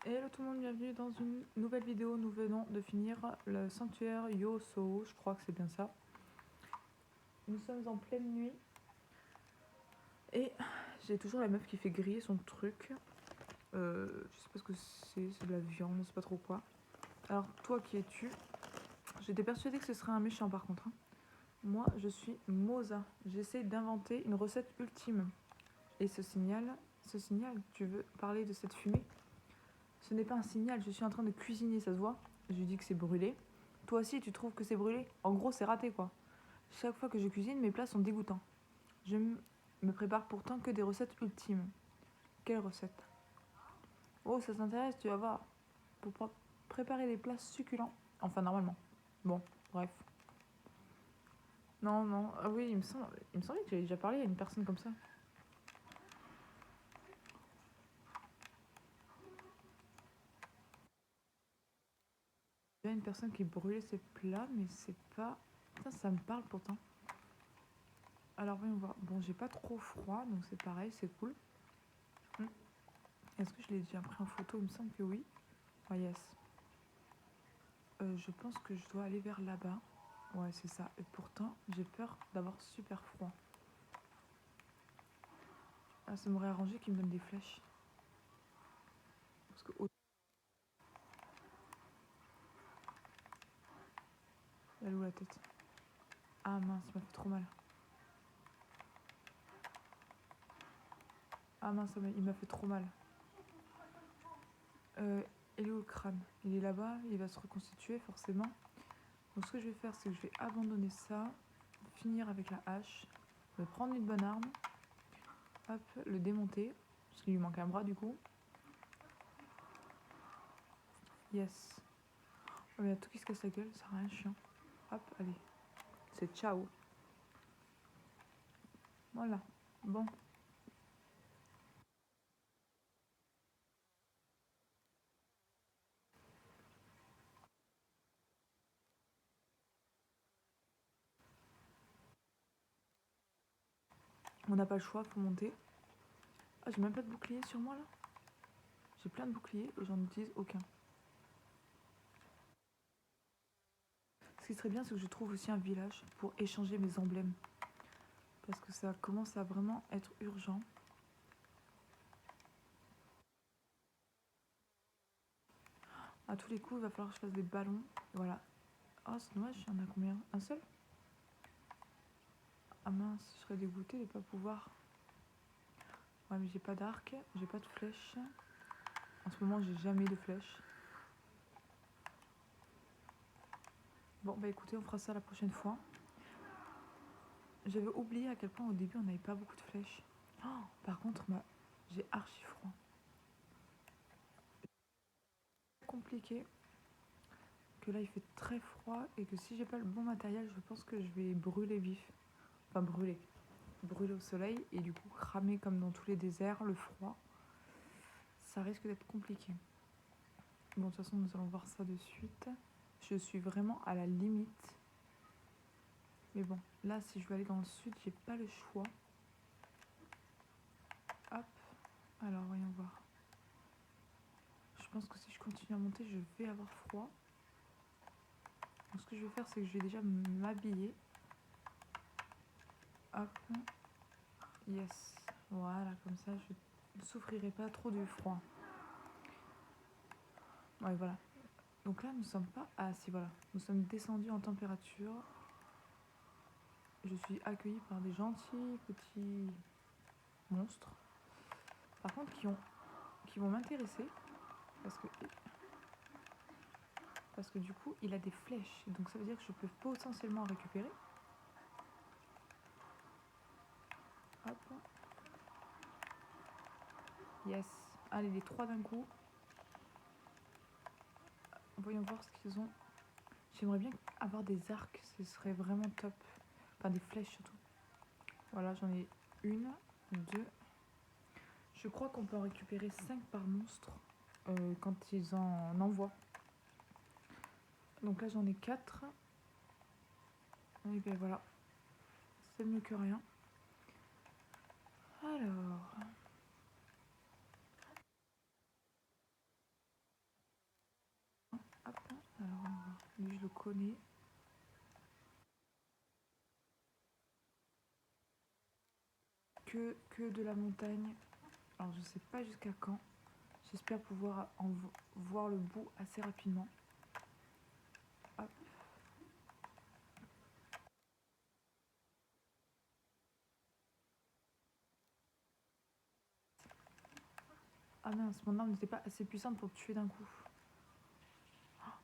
Hello tout le monde, bienvenue dans une nouvelle vidéo. Nous venons de finir le sanctuaire Yoso, je crois que c'est bien ça. Nous sommes en pleine nuit et j'ai toujours la meuf qui fait griller son truc. Je sais pas ce que c'est de la viande, je sais pas trop quoi. Alors toi qui es-tu? J'étais persuadée que ce serait un méchant par contre. Moi je suis Moza, j'essaie d'inventer une recette ultime. Et ce signal, tu veux parler de cette fumée? Ce n'est pas un signal, je suis en train de cuisiner, ça se voit. Je lui dis que c'est brûlé. Toi aussi, tu trouves que c'est brûlé? En gros, c'est raté quoi. Chaque fois que je cuisine, mes plats sont dégoûtants. Je me prépare pourtant que des recettes ultimes. Quelle recette? Oh, ça t'intéresse, tu vas voir. Pour préparer des plats succulents. Enfin, normalement. Bon, bref. Non, non, ah oui, il me semblait que j'avais déjà parlé à une personne comme ça. Il y a une personne qui brûlait ses plats, mais c'est pas... Putain, ça me parle pourtant. Alors, voyons voir. Bon, j'ai pas trop froid, donc c'est pareil, c'est cool. Est-ce que je l'ai déjà pris en photo? Il me semble que oui. Oh yes. Je pense que je dois aller vers là-bas. Ouais, c'est ça. Et pourtant, j'ai peur d'avoir super froid. Ah, ça m'aurait arrangé qu'il me donne des flèches. Parce que... Elle est où la tête? Ah mince, il m'a fait trop mal. Ah mince, il m'a fait trop mal. Il est où le crâne? Il est là-bas, il va se reconstituer forcément. Donc ce que je vais faire, c'est que je vais abandonner ça, finir avec la hache, me prendre une bonne arme, hop, le démonter, parce qu'il lui manque un bras du coup. Yes. Oh, il y a tout qui se casse la gueule, ça sert à rien, chiant. Hop, allez. C'est ciao. Voilà. Bon. On n'a pas le choix, faut monter. Ah, j'ai même pas de bouclier sur moi là. J'ai plein de boucliers et j'en utilise aucun. Ce qui serait bien, c'est que je trouve aussi un village pour échanger mes emblèmes. Parce que ça commence à vraiment être urgent. À tous les coups, il va falloir que je fasse des ballons. Voilà. Oh, c'est dommage, il y en a combien? Un seul? Ah mince, je serais dégoûtée de ne pas pouvoir. Ouais, mais j'ai pas d'arc, j'ai pas de flèche. En ce moment, j'ai jamais de flèche. Bon, bah écoutez, on fera ça la prochaine fois. J'avais oublié à quel point au début on n'avait pas beaucoup de flèches. Oh, par contre, j'ai archi froid. Compliqué que là il fait très froid et que si j'ai pas le bon matériel, je pense que je vais brûler vif. Enfin, brûler au soleil et du coup cramer comme dans tous les déserts, le froid. Ça risque d'être compliqué. Bon, de toute façon, nous allons voir ça de suite. Je suis vraiment à la limite. Mais bon, là, si je veux aller dans le sud, j'ai pas le choix. Hop. Alors, voyons voir. Je pense que si je continue à monter, je vais avoir froid. Donc, ce que je vais faire, c'est que je vais déjà m'habiller. Hop. Yes. Voilà, comme ça, je ne souffrirai pas trop du froid. Ouais, voilà. Donc là, nous sommes pas... Ah si, voilà. Nous sommes descendus en température. Je suis accueillie par des gentils petits monstres. Par contre, qui vont m'intéresser. Parce que du coup, il a des flèches. Donc ça veut dire que je peux potentiellement en récupérer. Hop. Yes. Allez, les trois d'un coup. Voyons voir ce qu'ils ont. J'aimerais bien avoir des arcs. Ce serait vraiment top. Enfin, des flèches surtout. Voilà, j'en ai une, deux. Je crois qu'on peut en récupérer 5 par monstre quand ils en envoient. Donc là, j'en ai 4. Et bien voilà. C'est mieux que rien. Alors... Lui, je le connais. Que de la montagne. Alors, je sais pas jusqu'à quand. J'espère pouvoir voir le bout assez rapidement. Hop. Ah mince, mon arme n'était pas assez puissante pour tuer d'un coup.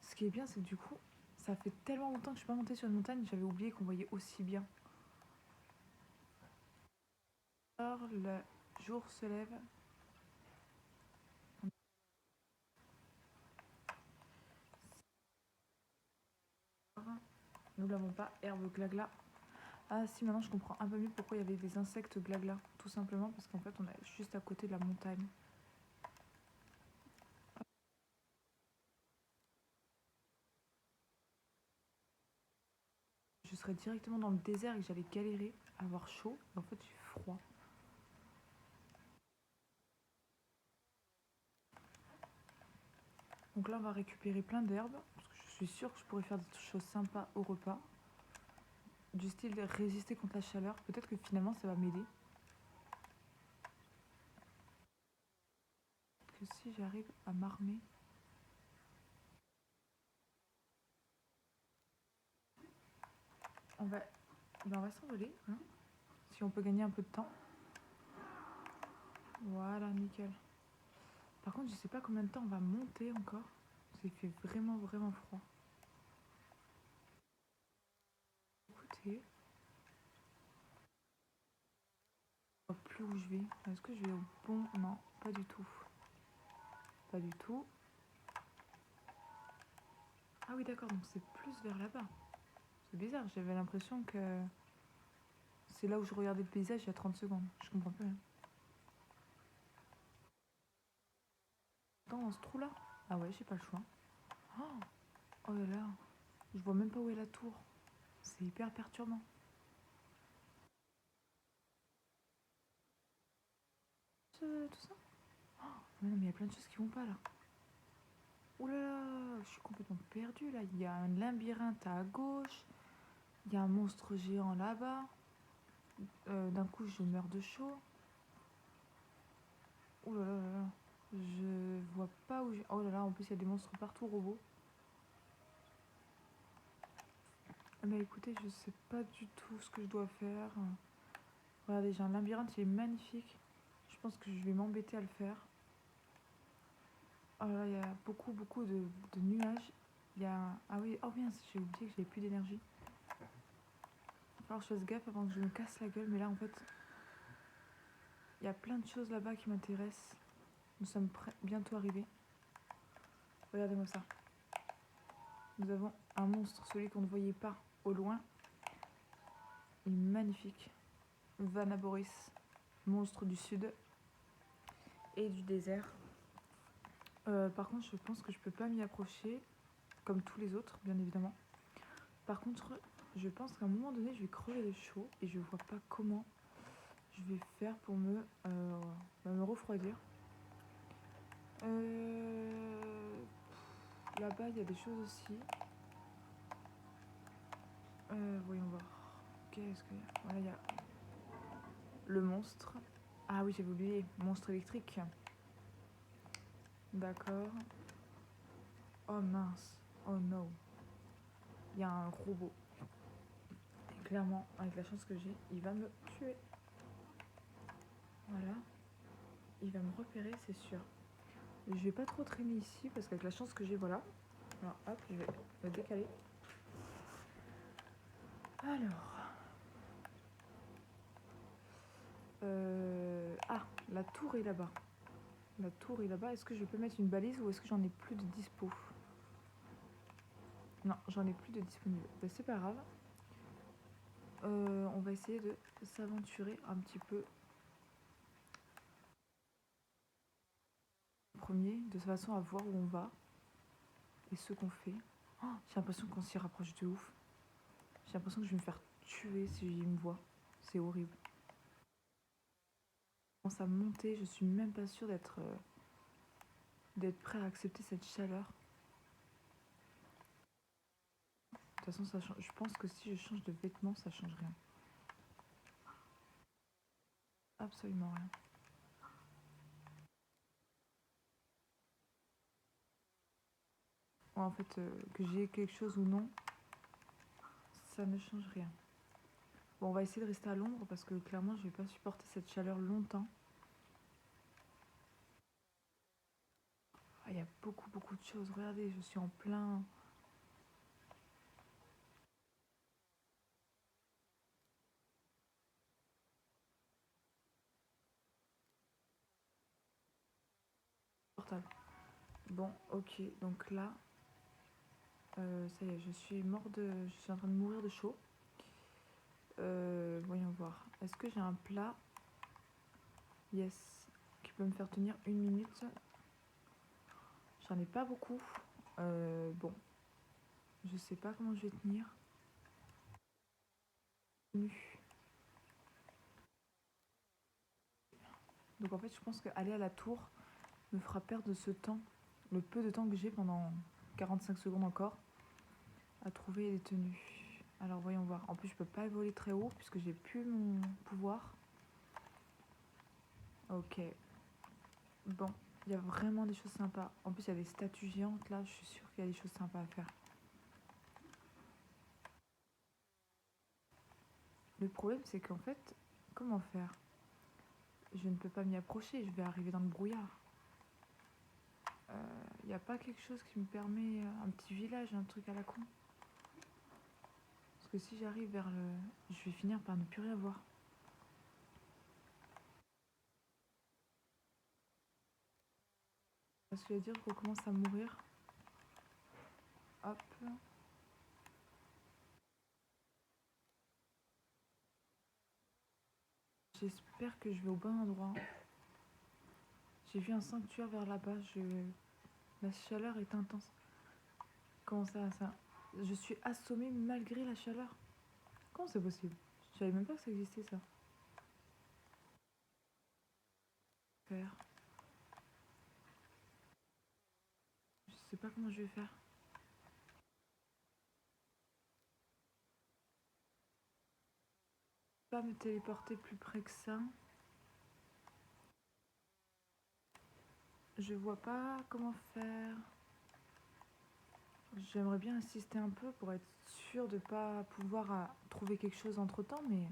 Ce qui est bien, c'est que du coup, ça fait tellement longtemps que je suis pas montée sur une montagne, j'avais oublié qu'on voyait aussi bien. Alors, le jour se lève. Nous l'avons pas, herbe glagla. Ah si, maintenant je comprends un peu mieux pourquoi il y avait des insectes glagla. Tout simplement parce qu'en fait, on est juste à côté de la montagne. Je serais directement dans le désert et que j'allais galérer à avoir chaud. Et en fait, j'ai froid. Donc là, on va récupérer plein d'herbes. Parce que je suis sûre que je pourrais faire des choses sympas au repas. Du style de résister contre la chaleur. Peut-être que finalement, ça va m'aider. Que si j'arrive à m'armer. On va, on va s'envoler. Hein, si on peut gagner un peu de temps. Voilà, nickel. Par contre, je sais pas combien de temps on va monter encore. Il fait vraiment, vraiment froid. Écoutez. Je vois plus où je vais. Est-ce que je vais au bon? Non, pas du tout. Pas du tout. Ah oui, d'accord, donc c'est plus vers là-bas. C'est bizarre, j'avais l'impression que c'est là où je regardais le paysage il y a 30 secondes. Je comprends plus. Hein. Attends, dans ce trou-là? Ah ouais, j'ai pas le choix. Oh, oh là là, je vois même pas où est la tour. C'est hyper perturbant. Tout ça? Mais non, mais il y a plein de choses qui vont pas là. Ouh là là, je suis complètement perdue là. Il y a un labyrinthe à gauche. Il y a un monstre géant là-bas. D'un coup, je meurs de chaud. Ouh là là là là. Je vois pas où j'ai. Oh là là, en plus, il y a des monstres partout, robots. Bah écoutez, je sais pas du tout ce que je dois faire. Regardez, j'ai un labyrinthe, il est magnifique. Je pense que je vais m'embêter à le faire. Oh là là, il y a beaucoup, beaucoup de nuages. Il y a. Ah oui, oh bien, j'ai oublié que j'avais plus d'énergie. Il va falloir que je fasse gaffe avant que je me casse la gueule. Mais là, en fait, il y a plein de choses là-bas qui m'intéressent. Nous sommes bientôt arrivés. Regardez-moi ça. Nous avons un monstre, celui qu'on ne voyait pas au loin. Il est magnifique. Vanaboris, monstre du sud et du désert. Par contre, je pense que je peux pas m'y approcher, comme tous les autres, bien évidemment. Par contre, je pense qu'à un moment donné, je vais crever de chaud et je vois pas comment je vais faire pour me refroidir. Là-bas, il y a des choses aussi. Voyons voir. Qu'est-ce qu'il y a? Voilà, il y a le monstre. Ah oui, j'avais oublié. Monstre électrique. D'accord. Oh mince. Oh no. Il y a un robot. Et clairement, avec la chance que j'ai, il va me tuer. Voilà. Il va me repérer, c'est sûr. Je vais pas trop traîner ici parce qu'avec la chance que j'ai, voilà. Alors hop, je vais me décaler. Alors. Ah, la tour est là-bas. La tour est là-bas. Est-ce que je peux mettre une balise ou est-ce que j'en ai plus de dispo? Non, j'en ai plus de disponible. Ben, c'est pas grave. On va essayer de s'aventurer un petit peu. Premier, de façon à voir où on va et ce qu'on fait. Oh, j'ai l'impression qu'on s'y rapproche de ouf. J'ai l'impression que je vais me faire tuer si j'y me vois. C'est horrible. Je commence à monter, je suis même pas sûre d'être prêt à accepter cette chaleur. toute façon, ça change. Je pense que si je change de vêtements, ça change rien. Absolument rien. Ouais, en fait, que j'ai quelque chose ou non, ça ne change rien. Bon, on va essayer de rester à l'ombre parce que clairement, je vais pas supporter cette chaleur longtemps. Ah, il y a beaucoup, beaucoup de choses. Regardez, je suis en plein... portable. Bon, ok, donc là, ça y est, je suis je suis en train de mourir de chaud. Voyons voir. Est-ce que j'ai un plat? Yes, qui peut me faire tenir 1 minute. J'en ai pas beaucoup. Bon, je sais pas comment je vais tenir. Donc en fait, je pense qu'aller à la tour me fera perdre ce temps, le peu de temps que j'ai pendant 45 secondes encore, à trouver des tenues. Alors voyons voir. En plus, je peux pas voler très haut puisque j'ai plus mon pouvoir. Ok. Bon, il y a vraiment des choses sympas. En plus, il y a des statues géantes là. Je suis sûre qu'il y a des choses sympas à faire. Le problème, c'est qu'en fait, comment faire? Je ne peux pas m'y approcher. Je vais arriver dans le brouillard. Il n'y a pas quelque chose qui me permet un petit village, un truc à la con. Parce que si j'arrive vers le... Je vais finir par ne plus rien voir. Parce que je vais dire qu'on commence à mourir. Hop. J'espère que je vais au bon endroit. J'ai vu un sanctuaire vers là-bas. La chaleur est intense. Comment ça? Je suis assommée malgré la chaleur. Comment c'est possible? Je savais même pas que ça existait ça. Faire. Je sais pas comment je vais faire. Pas me téléporter plus près que ça. Je vois pas comment faire. J'aimerais bien insister un peu pour être sûre de pas pouvoir trouver quelque chose entre temps, mais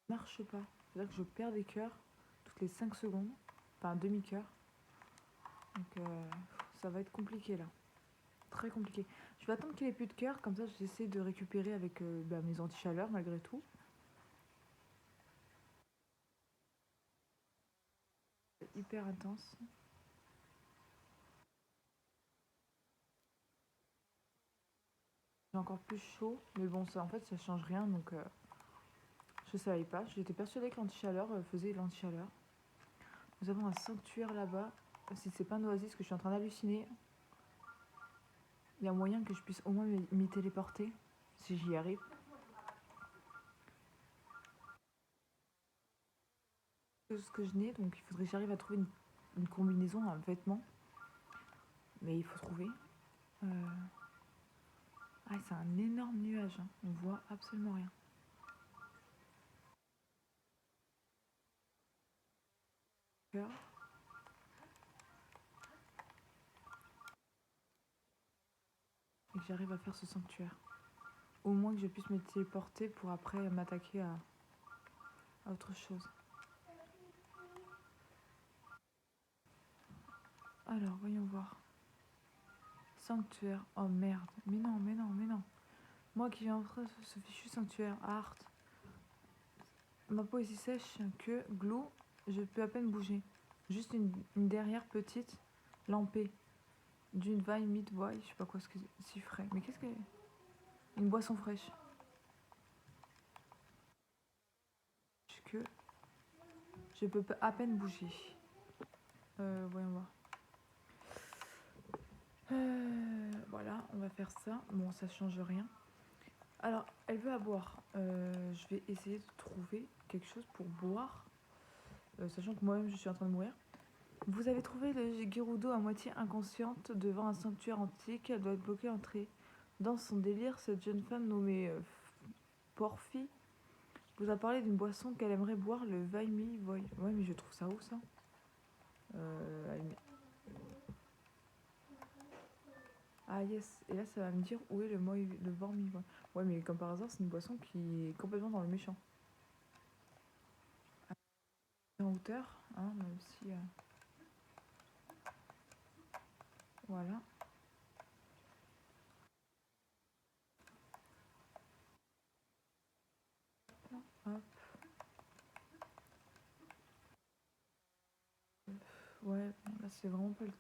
ça marche pas. C'est-à-dire que je perds des cœurs toutes les 5 secondes, enfin un demi-cœur. Donc ça va être compliqué là. Très compliqué. Je vais attendre qu'il ait plus de cœur, comme ça j'essaie de récupérer avec mes anti-chaleurs malgré tout. C'est hyper intense. J'ai encore plus chaud, mais bon, ça en fait ça change rien donc je savais pas. J'étais persuadée que l'anti-chaleur faisait l'anti-chaleur. Nous avons un sanctuaire là-bas. Si c'est pas un oasis, que je suis en train d'halluciner, il y a moyen que je puisse au moins m'y téléporter si j'y arrive. Ce que je n'ai, donc il faudrait que j'arrive à trouver une combinaison, un vêtement. Mais il faut trouver. Ah, c'est un énorme nuage, hein. On voit absolument rien. Cœur. Et que j'arrive à faire ce sanctuaire. Au moins que je puisse me téléporter pour après m'attaquer à autre chose. Alors, voyons voir. Sanctuaire. Oh merde. Mais non, mais non, mais non. Moi qui viens entrer ce fichu sanctuaire. Art. Ma peau est si sèche que, glou, je peux à peine bouger. Juste une derrière petite lampée. D'une vaille, mid-voile, je sais pas quoi ce que c'est, si frais. Mais qu'est-ce que... Une boisson fraîche. Que je peux à peine bouger. Voyons voir. Voilà, on va faire ça. Bon, ça change rien. Alors, elle veut à boire. Je vais essayer de trouver quelque chose pour boire. Sachant que moi-même, je suis en train de mourir. Vous avez trouvé le Gerudo à moitié inconsciente devant un sanctuaire antique. Elle doit être bloquée à l'entrée. Dans son délire, cette jeune femme nommée Porphy vous a parlé d'une boisson qu'elle aimerait boire, le Vaimi Voy. Ouais, mais je trouve ça où ça euh, Ah yes, et là ça va me dire où est le Vormi Voy. Ouais, mais comme par hasard, c'est une boisson qui est complètement dans le méchant. En hauteur, hein, même si. Voilà. Hop. Ouais, là c'est vraiment pas le.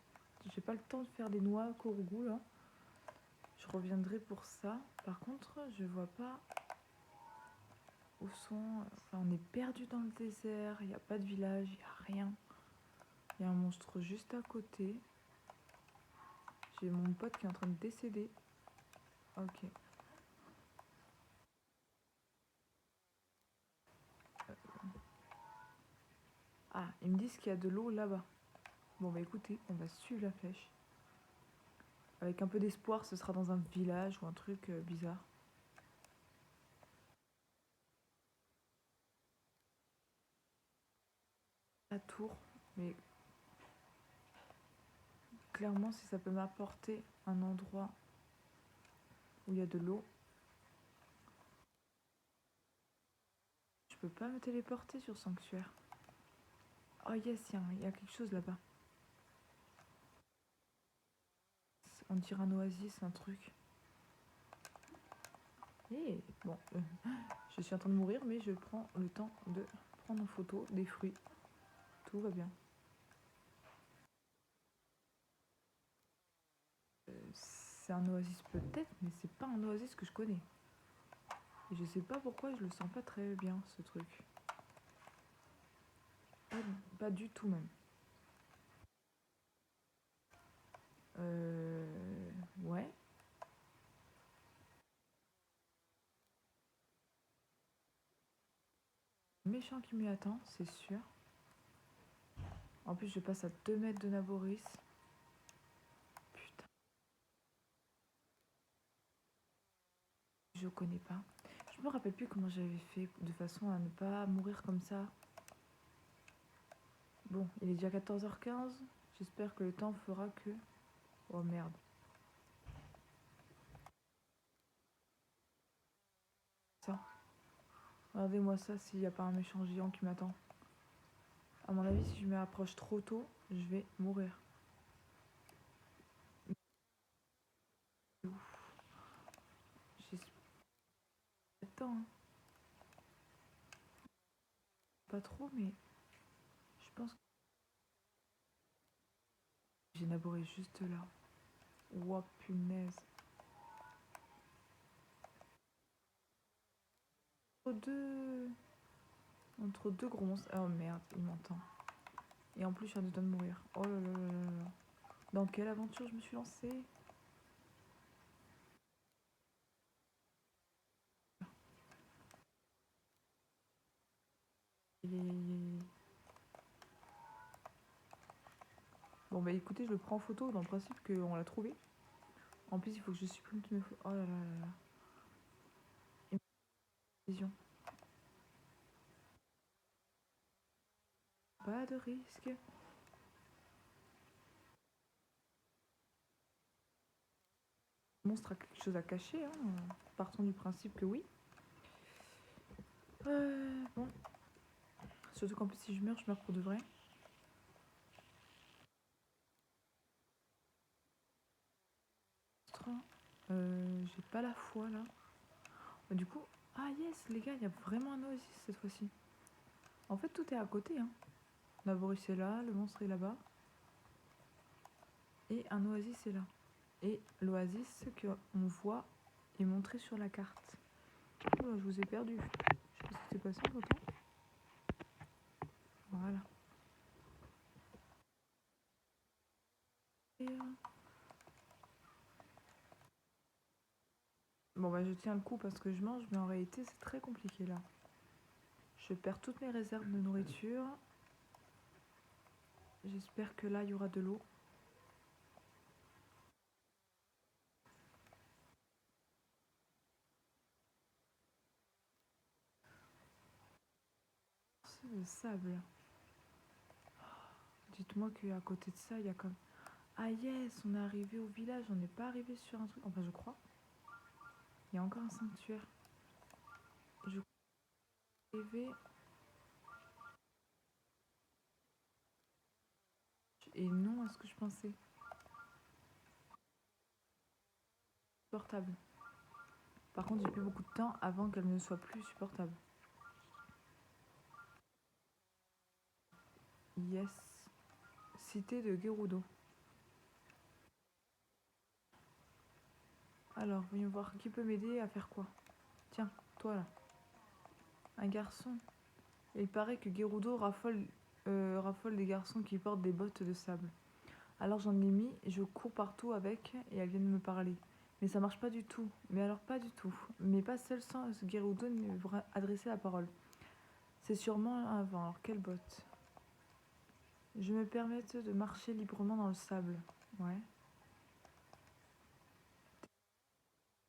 J'ai pas le temps de faire des noix Kourgou là. Je reviendrai pour ça. Par contre, je vois pas où sont. Enfin, on est perdu dans le désert. Il n'y a pas de village, il n'y a rien. Il y a un monstre juste à côté. J'ai mon pote qui est en train de décéder. Ok. Ah, ils me disent qu'il y a de l'eau là-bas. Bon, bah écoutez, on va suivre la flèche. Avec un peu d'espoir, ce sera dans un village ou un truc bizarre. La tour, mais clairement, si ça peut m'apporter un endroit où il y a de l'eau, je peux pas me téléporter sur Sanctuaire. Oh yes, il y a quelque chose là-bas. On dirait un oasis, un truc. Et bon, je suis en train de mourir, mais je prends le temps de prendre en photo des fruits. Tout va bien. C'est un oasis peut-être, mais c'est pas un oasis que je connais. Et je sais pas pourquoi je le sens pas très bien ce truc. Pas, pas du tout même. Ouais. Méchant qui m'y attend, c'est sûr. En plus, je passe à 2 mètres de Naboris. Putain. Je connais pas. Je me rappelle plus comment j'avais fait de façon à ne pas mourir comme ça. Bon, il est déjà 14h15. J'espère que le temps fera que... Oh merde. Ça. Regardez-moi ça s'il n'y a pas un méchant géant qui m'attend. À mon avis, si je me rapproche trop tôt, je vais mourir. J'espère hein. Pas trop, mais je pense que j'ai naboré juste là. Ouah, punaise. Entre deux gros monstres. Oh merde, il m'entend. Et en plus, je suis en train de mourir. Oh là là là là là. Dans quelle aventure je me suis lancée? Et... Bon bah écoutez, je le prends en photo dans le principe qu'on l'a trouvé. En plus, il faut que je supprime toutes mes photos. Oh là là là là. Une vision. Pas de risque. Le monstre a quelque chose à cacher, hein. Partons du principe que oui. Bon. Surtout qu'en plus, si je meurs pour de vrai. J'ai pas la foi là. Bah, du coup, ah yes, les gars, il y a vraiment un oasis cette fois-ci. En fait, tout est à côté, hein. Naboris est là, le monstre est là-bas. Et un oasis est là. Et l'oasis qu'on voit est montré sur la carte. Oh, je vous ai perdu. Je sais pas ce qui s'est passé pourtant. Voilà. Et bon bah je tiens le coup parce que je mange, mais en réalité c'est très compliqué là. Je perds toutes mes réserves de nourriture. J'espère que là, il y aura de l'eau. C'est le sable. Dites-moi qu'à côté de ça, il y a comme... Ah yes, on est arrivé au village, on n'est pas arrivé sur un truc... Enfin, je crois. Il y a encore un sanctuaire. Je rêvais... Et non à ce que je pensais. Supportable. Par contre, j'ai plus beaucoup de temps avant qu'elle ne soit plus supportable. Yes. Cité de Gerudo. Alors, voyons voir qui peut m'aider à faire quoi. Tiens, toi là. Un garçon. Il paraît que Gerudo raffole des garçons qui portent des bottes de sable. Alors j'en ai mis, je cours partout avec et elle vient de me parler. Mais ça marche pas du tout. Mais alors pas du tout. Mais pas seul sans Gerudo ne devra adresser la parole. C'est sûrement un vent. Alors quelle botte? Je me permets de marcher librement dans le sable. Ouais.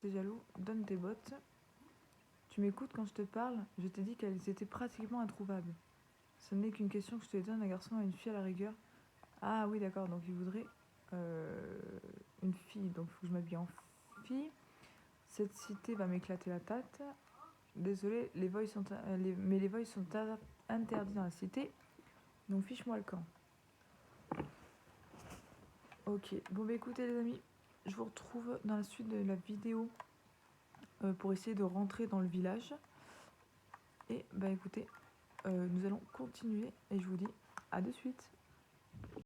T'es jaloux? Donne tes bottes. Tu m'écoutes quand je te parle? Je t'ai dit qu'elles étaient pratiquement introuvables. Ce n'est qu'une question que je te donne, un garçon et une fille à la rigueur. Ah oui, d'accord, donc il voudrait une fille, donc il faut que je m'habille en fille. Cette cité va m'éclater la tête. Désolé, mais les vols sont interdits dans la cité, donc fiche-moi le camp. Ok, bon bah écoutez les amis, je vous retrouve dans la suite de la vidéo pour essayer de rentrer dans le village. Et bah écoutez, nous allons continuer et je vous dis à de suite.